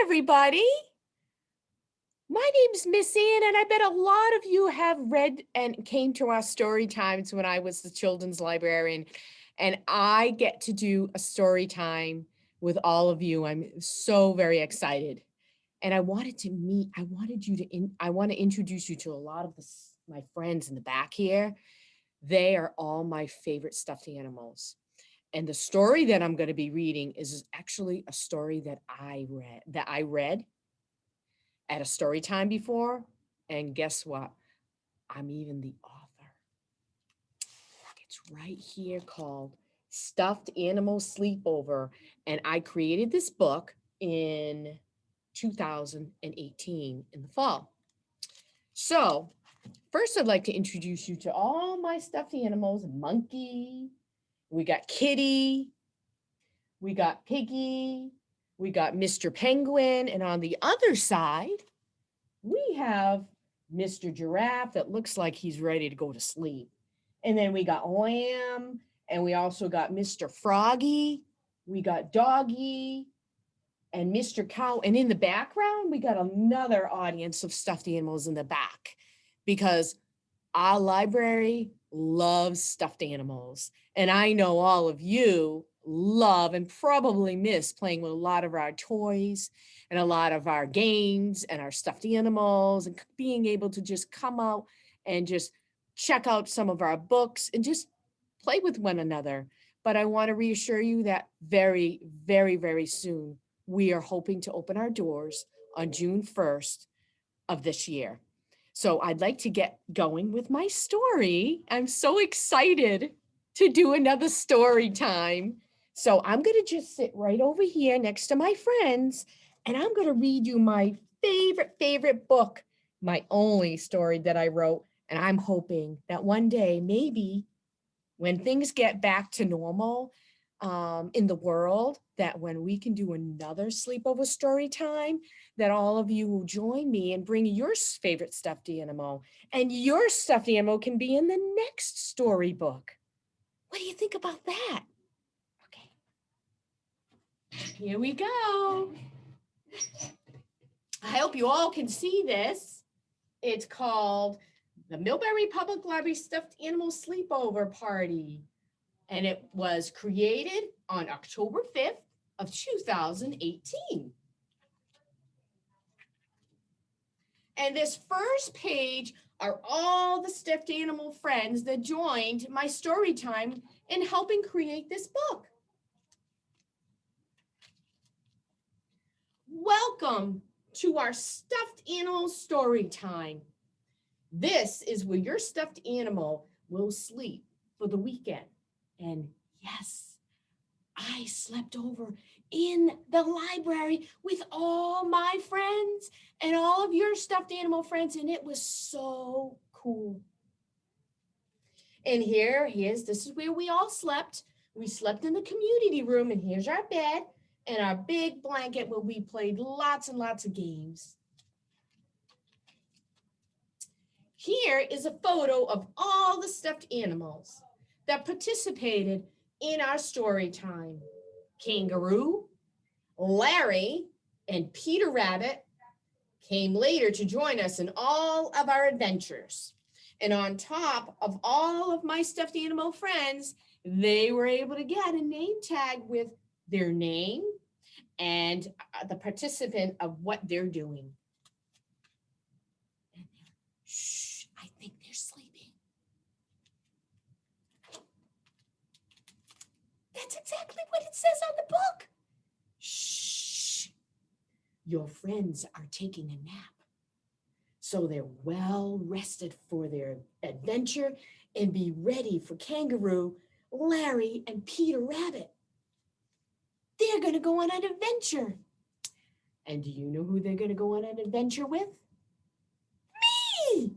everybody. My name's Miss Ann, and I bet a lot of you have read and came to our story times when I was the children's librarian. And I get to do a story time with all of you. I'm so very excited. And I want to introduce you to a lot of my friends in the back here. They are all my favorite stuffed animals. And the story that I'm going to be reading is actually a story that I read at a story time before. And guess what? I'm even the author. It's right here called Stuffed Animal Sleepover. And I created this book in 2018 in the fall. So first, I'd like to introduce you to all my stuffed animals. Monkey, we got Kitty, we got Piggy, we got Mr. Penguin, and on the other side, we have Mr. Giraffe that looks like he's ready to go to sleep. And then we got Lamb, and we also got Mr. Froggy, we got Doggy, and Mr. Cow. And in the background, we got another audience of stuffed animals in the back because our library loves stuffed animals. And I know all of you love and probably miss playing with a lot of our toys and a lot of our games and our stuffed animals and being able to just come out and just check out some of our books and just play with one another. But I want to reassure you that very, very, very soon, we are hoping to open our doors on June 1st of this year. So I'd like to get going with my story. I'm so excited to do another story time. So I'm going to just sit right over here next to my friends, and I'm going to read you my favorite book, my only story that I wrote. And I'm hoping that one day, maybe when things get back to normal in the world, that when we can do another sleepover story time, that all of you will join me and bring your favorite stuffed animal, and your stuffed animal can be in the next storybook. What do you think about that? Okay, here we go. I hope you all can see this. It's called the Millbury Public Library Stuffed Animal Sleepover Party. And it was created on October 5th of 2018. And this first page are all the stuffed animal friends that joined my story time in helping create this book. Welcome to our stuffed animal story time. This is where your stuffed animal will sleep for the weekend. And yes, I slept over in the library with all my friends and all of your stuffed animal friends, and it was so cool. And this is where we all slept. We slept in the community room, and here's our bed and our big blanket where we played lots and lots of games. Here is a photo of all the stuffed animals that participated in our story time. Kangaroo, Larry, and Peter Rabbit came later to join us in all of our adventures. And on top of all of my stuffed animal friends, they were able to get a name tag with their name and the participant of what they're doing. And shh, I think they're sleeping. That's exactly what it says on the book. Shh. Your friends are taking a nap, so they're well rested for their adventure and be ready for Kangaroo, Larry, and Peter Rabbit. They're going to go on an adventure. And do you know who they're going to go on an adventure with? Me!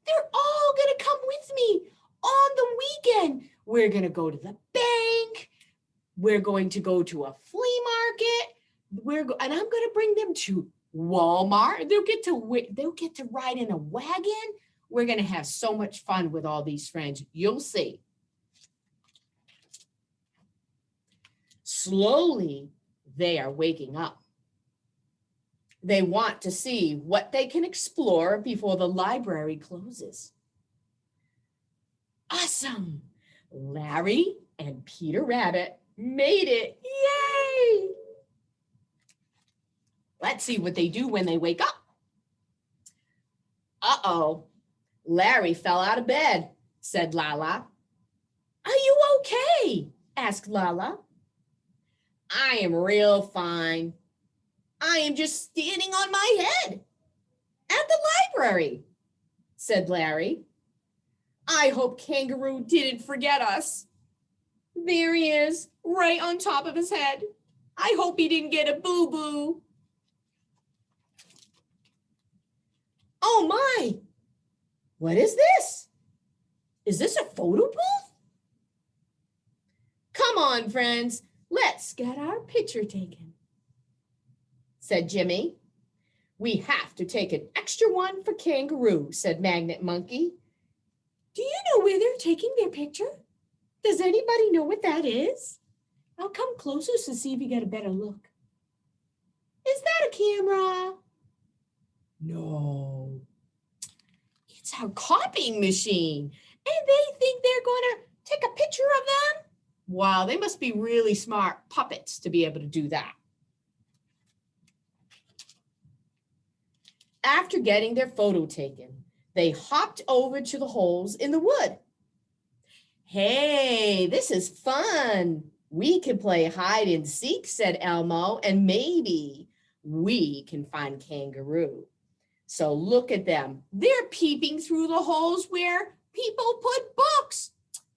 They're all going to come with me on the weekend. We're going to go to the bank. We're going to go to a flea market. And I'm going to bring them to Walmart. They'll get to ride in a wagon. We're going to have so much fun with all these friends. You'll see. Slowly, they are waking up. They want to see what they can explore before the library closes. Awesome! Larry and Peter Rabbit made it. Yay! Let's see what they do when they wake up. Uh-oh, Larry fell out of bed, said Lala. Are you okay? Asked Lala. I am real fine. I am just standing on my head at the library, said Larry. I hope Kangaroo didn't forget us. There he is, right on top of his head. I hope he didn't get a boo-boo. Oh my, what is this? Is this a photo booth? Come on, friends, let's get our picture taken, said Jimmy. We have to take an extra one for Kangaroo, said Magnet Monkey. Do you know where they're taking their picture? Does anybody know what that is? I'll come closer to see if you get a better look. Is that a camera? No. It's our copying machine, and they think they're going to take a picture of them? Wow, they must be really smart puppets to be able to do that. After getting their photo taken, they hopped over to the holes in the wood. Hey, this is fun. We can play hide and seek, said Elmo, and maybe we can find Kangaroo. So look at them. They're peeping through the holes where people put books.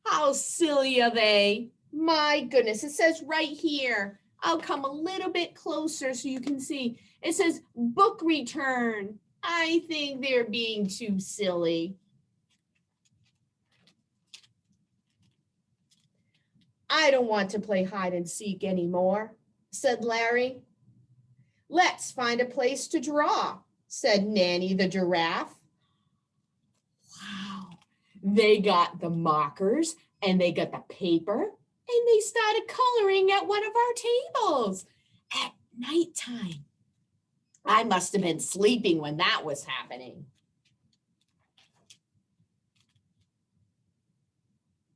How silly are they? My goodness, it says right here. I'll come a little bit closer so you can see. It says book return. I think they're being too silly. I don't want to play hide and seek anymore, said Larry. Let's find a place to draw, said Nanny the giraffe. Wow, they got the markers and they got the paper and they started coloring at one of our tables at nighttime. I must have been sleeping when that was happening.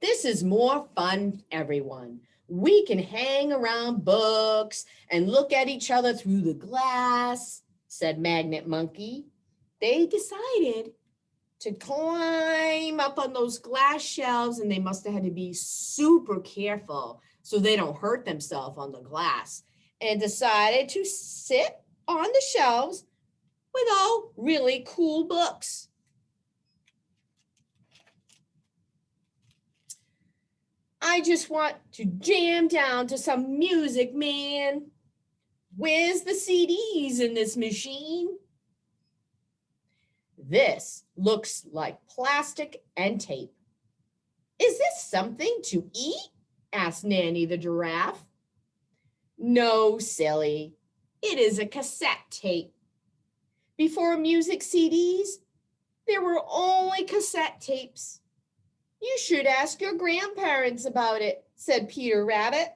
This is more fun, everyone. We can hang around books and look at each other through the glass, said Magnet Monkey. They decided to climb up on those glass shelves, and they must have had to be super careful so they don't hurt themselves on the glass, and decided to sit on the shelves with all really cool books. I just want to jam down to some music, man. Where's the CDs in this machine? This looks like plastic and tape. Is this something to eat? Asked Nanny the giraffe. No, silly. It is a cassette tape. Before music CDs, there were only cassette tapes. You should ask your grandparents about it, said Peter Rabbit.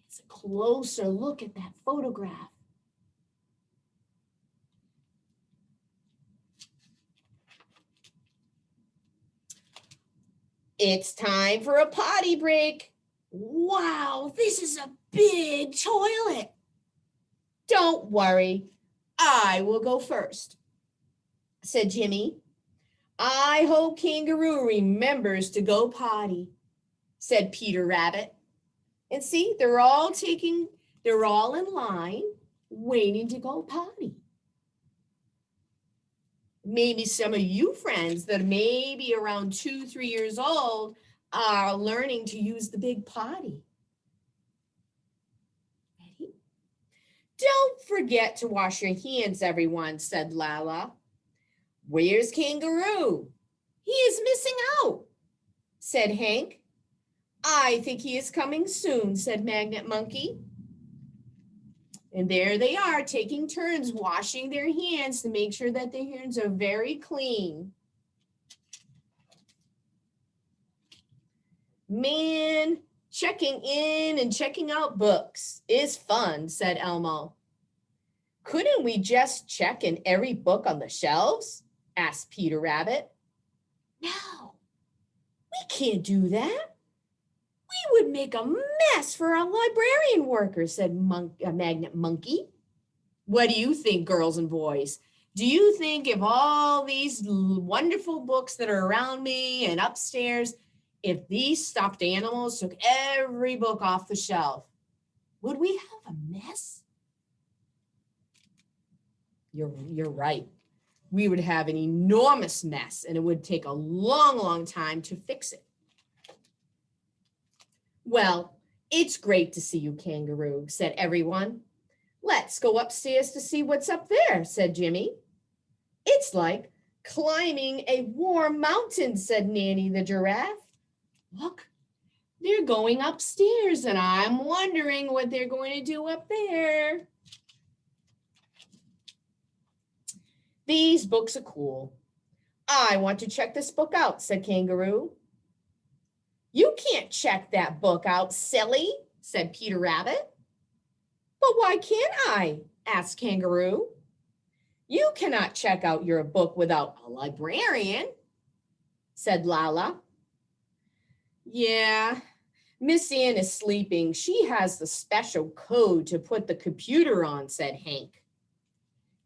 It's a closer look at that photograph. It's time for a potty break. Wow, this is a big toilet. Don't worry, I will go first, said Jimmy. I hope Kangaroo remembers to go potty, said Peter Rabbit. And see, they're all in line waiting to go potty. Maybe some of you friends that may be around 2-3 years old are learning to use the big potty. Ready? Don't forget to wash your hands, everyone, said Lala. Where's Kangaroo? He is missing out, said Hank. I think he is coming soon, said Magnet Monkey. And there they are, taking turns washing their hands to make sure that their hands are very clean. Man, checking in and checking out books is fun, said Elmo. Couldn't we just check in every book on the shelves? Asked Peter Rabbit. No, we can't do that. We would make a mess for our librarian workers, said Magnet Monkey. What do you think, girls and boys? Do you think if all these wonderful books that are around me and upstairs, if these stuffed animals took every book off the shelf, would we have a mess? You're right. We would have an enormous mess, and it would take a long, long time to fix it. Well, it's great to see you, Kangaroo, said everyone. Let's go upstairs to see what's up there, said Jimmy. It's like climbing a warm mountain, said Nanny the Giraffe. Look, they're going upstairs, and I'm wondering what they're going to do up there. These books are cool. I want to check this book out, said Kangaroo. You can't check that book out, silly, said Peter Rabbit. But why can't I? Asked Kangaroo. You cannot check out your book without a librarian, said Lala. Yeah, Miss Ann is sleeping. She has the special code to put the computer on, said Hank.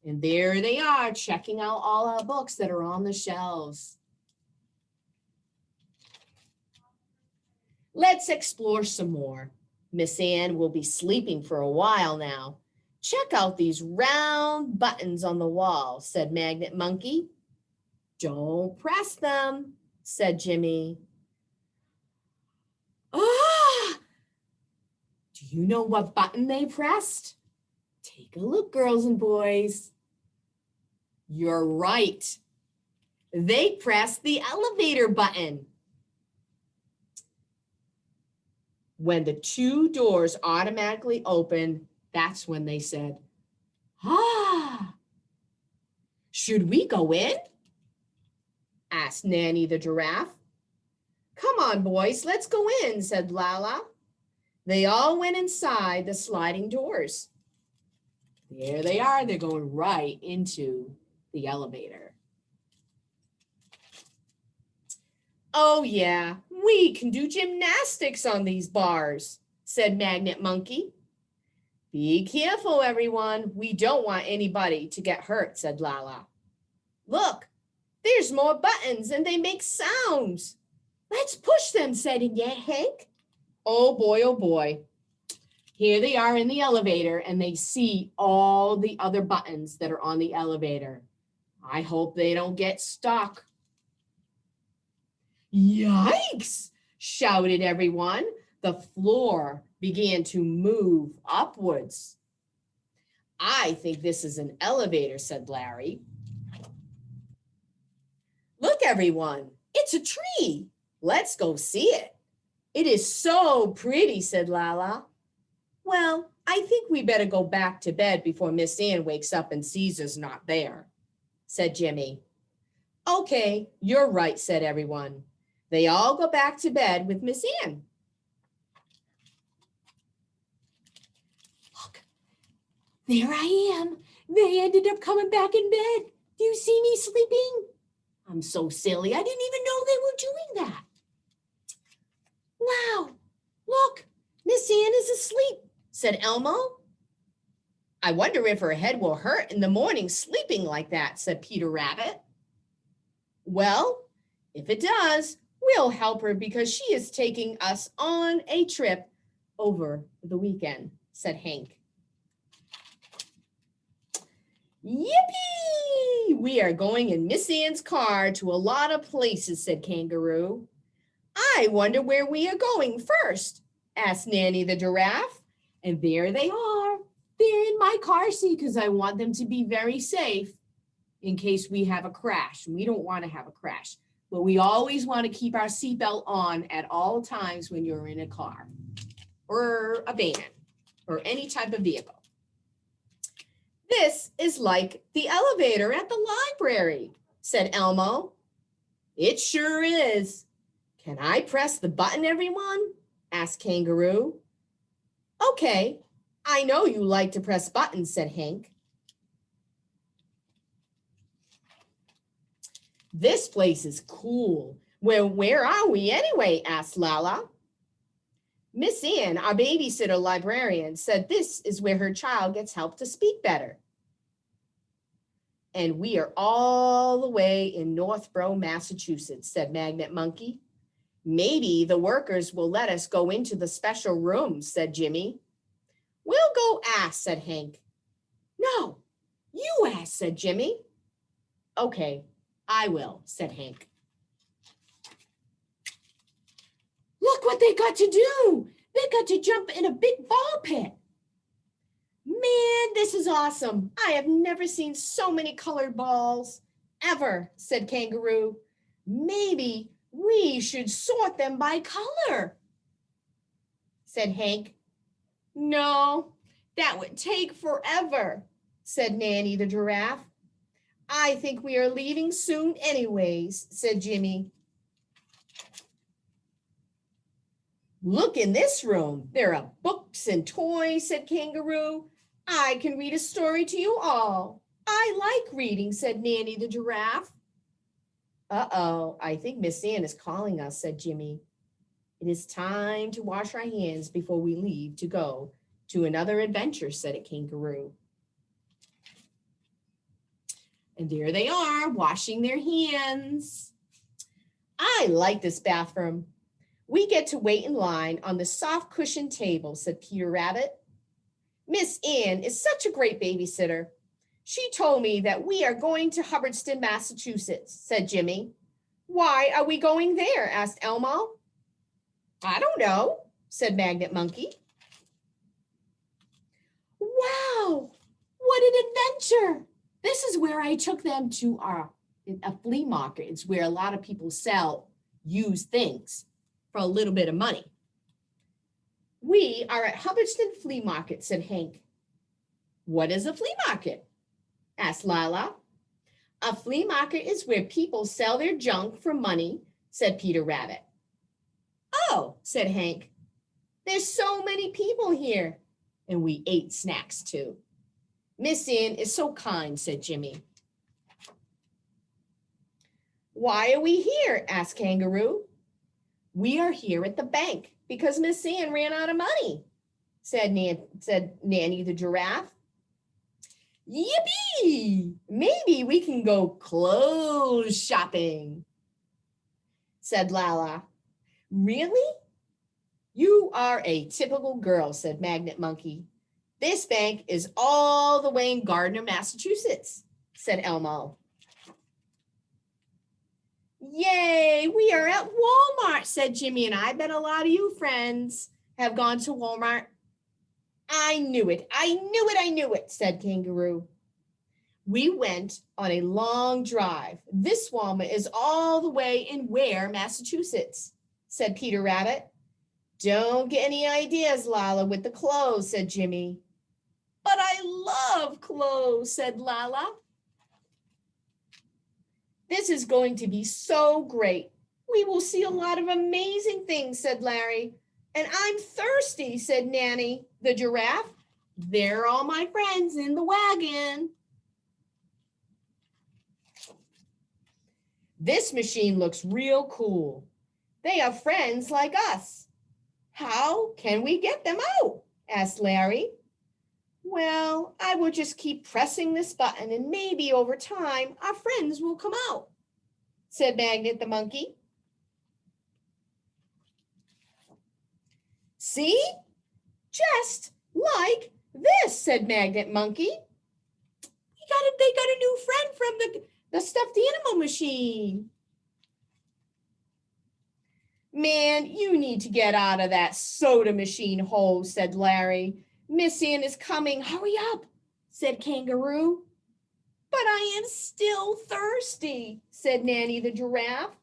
And there they are, checking out all our books that are on the shelves. Let's explore some more. Miss Ann will be sleeping for a while now. Check out these round buttons on the wall, said Magnet Monkey. Don't press them, said Jimmy. Ah! Do you know what button they pressed? Take a look, girls and boys. You're right. They pressed the elevator button. When the two doors automatically opened, that's when they said, ah. Should we go in? Asked Nanny the Giraffe. Come on, boys, let's go in, said Lala. They all went inside the sliding doors. There they are. They're going right into the elevator. Oh, yeah, we can do gymnastics on these bars, said Magnet Monkey. Be careful, everyone. We don't want anybody to get hurt, said Lala. Look, there's more buttons and they make sounds. Let's push them, said Hank. Oh, boy, oh, boy. Here they are in the elevator and they see all the other buttons that are on the elevator. I hope they don't get stuck. Yikes, shouted everyone. The floor began to move upwards. I think this is an elevator, said Larry. Look, everyone, it's a tree. Let's go see it. It is so pretty, said Lala. Well, I think we better go back to bed before Miss Ann wakes up and sees us not there, said Jimmy. Okay, you're right, said everyone. They all go back to bed with Miss Ann. Look, there I am. They ended up coming back in bed. Do you see me sleeping? I'm so silly. I didn't even know they were doing that. Wow, look, Miss Ann is asleep, said Elmo. I wonder if her head will hurt in the morning sleeping like that, said Peter Rabbit. Well, if it does, we'll help her because she is taking us on a trip over the weekend, said Hank. Yippee! We are going in Miss Ann's car to a lot of places, said Kangaroo. I wonder where we are going first, asked Nanny the Giraffe. And there they are. They're in my car seat because I want them to be very safe in case we have a crash. We don't want to have a crash, but we always want to keep our seatbelt on at all times when you're in a car or a van or any type of vehicle. This is like the elevator at the library, said Elmo. It sure is. Can I press the button, everyone? Asked Kangaroo. Okay, I know you like to press buttons, said Hank. This place is cool. Well, where are we anyway? Asked Lala. Miss Ann, our babysitter librarian, said this is where her child gets help to speak better. And we are all the way in Northborough, Massachusetts, said Magnet Monkey. Maybe the workers will let us go into the special rooms, said Jimmy. We'll go ask, said Hank. No, you ask, said Jimmy. Okay, I will, said Hank. Look what they got to do. They got to jump in a big ball pit. Man, this is awesome. I have never seen so many colored balls ever, said Kangaroo. Maybe we should sort them by color, said Hank. No, that would take forever, said Nanny the giraffe. I think we are leaving soon anyways, said Jimmy. Look in this room. There are books and toys, said Kangaroo. I can read a story to you all. I like reading, said Nanny the giraffe. Uh-oh, I think Miss Ann is calling us, said Jimmy. It is time to wash our hands before we leave to go to another adventure, said a kangaroo. And there they are, washing their hands. I like this bathroom. We get to wait in line on the soft cushioned table, said Peter Rabbit. Miss Ann is such a great babysitter. She told me that we are going to Hubbardston, Massachusetts, said Jimmy. Why are we going there? Asked Elmo. I don't know, said Magnet Monkey. Wow, what an adventure. This is where I took them to a flea market. It's where a lot of people sell used things for a little bit of money. We are at Hubbardston Flea Market, said Hank. What is a flea market? Asked Lila. A flea market is where people sell their junk for money, said Peter Rabbit. Oh, said Hank. There's so many people here. And we ate snacks too. Miss Ann is so kind, said Jimmy. Why are we here? Asked Kangaroo. We are here at the bank because Miss Ann ran out of money, said Nanny the giraffe. Yippee! Maybe we can go clothes shopping, said Lala. Really? You are a typical girl, said Magnet Monkey. This bank is all the way in Gardner, Massachusetts, said Elmo. Yay, we are at Walmart, said Jimmy, and I bet a lot of you friends have gone to Walmart. I knew it, said Kangaroo. We went on a long drive. This Walmart is all the way in Ware, Massachusetts, said Peter Rabbit. Don't get any ideas, Lala, with the clothes, said Jimmy. But I love clothes, said Lala. This is going to be so great. We will see a lot of amazing things, said Larry. And I'm thirsty, said Nanny the giraffe. They're all my friends in the wagon. This machine looks real cool. They are friends like us. How can we get them out? Asked Larry. Well, I will just keep pressing this button and maybe over time our friends will come out, said Magnet the monkey. See? Just like this, said Magnet Monkey. They got a new friend from the stuffed animal machine. Man, you need to get out of that soda machine hole, said Larry. Miss Ann is coming. Hurry up, said Kangaroo. But I am still thirsty, said Nanny the giraffe.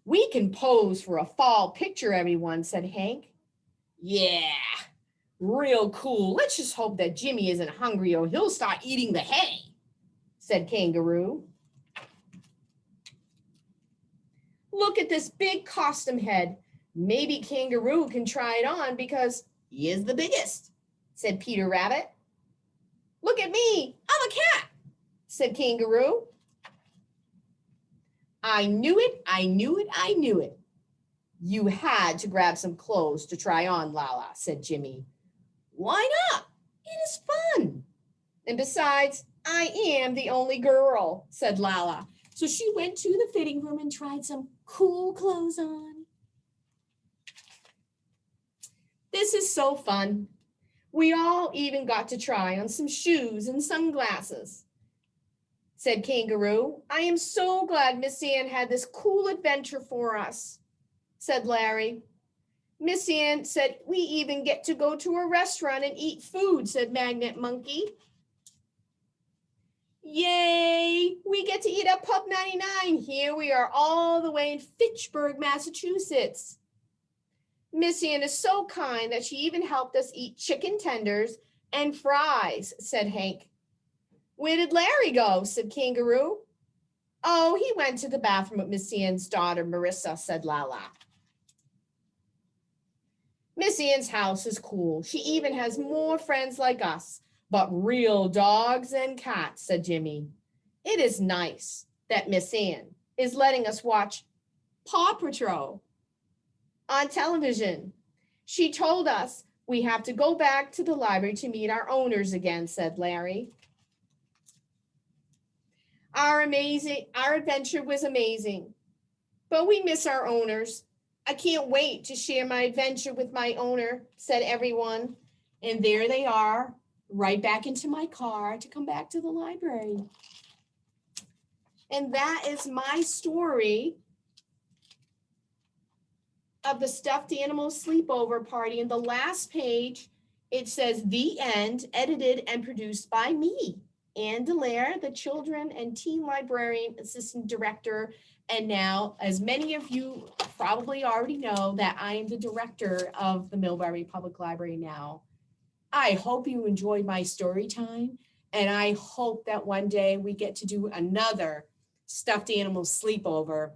We can pose for a fall picture, everyone, said Hank. Yeah, real cool. Let's just hope that Jimmy isn't hungry or he'll start eating the hay, said Kangaroo. Look at this big costume head. Maybe Kangaroo can try it on because he is the biggest, said Peter Rabbit. Look at me, I'm a cat, said Kangaroo. I knew it, I knew it, I knew it. You had to grab some clothes to try on, Lala, said Jimmy. Why not? It is fun. And besides, I am the only girl, said Lala. So she went to the fitting room and tried some cool clothes on. This is so fun. We all even got to try on some shoes and sunglasses, said Kangaroo. I am so glad Miss Ann had this cool adventure for us, said Larry. Miss Ann said we even get to go to a restaurant and eat food, said Magnet Monkey. Yay, we get to eat at Pub 99. Here we are all the way in Fitchburg, Massachusetts. Miss Ann is so kind that she even helped us eat chicken tenders and fries, said Hank. Where did Larry go, said Kangaroo. Oh, he went to the bathroom with Miss Ann's daughter, Marissa, said Lala. Miss Ann's house is cool. She even has more friends like us, but real dogs and cats, said Jimmy. It is nice that Miss Ann is letting us watch Paw Patrol on television. She told us we have to go back to the library to meet our owners again, said Larry. Our adventure was amazing, but we miss our owners. I can't wait to share my adventure with my owner, said everyone. And there they are, right back into my car to come back to the library. And that is my story of the Stuffed Animal Sleepover Party. And the last page, it says The End, edited and produced by me, Ann Dallair, the Children and Teen Librarian Assistant Director. And now, as many of you probably already know, that I am the director of the Millbury Public Library now. I hope you enjoyed my story time, and I hope that one day we get to do another Stuffed Animal Sleepover,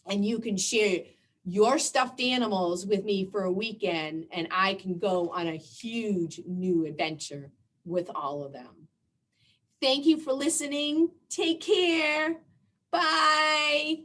and you can share your stuffed animals with me for a weekend, and I can go on a huge new adventure with all of them. Thank you for listening. Take care. Bye.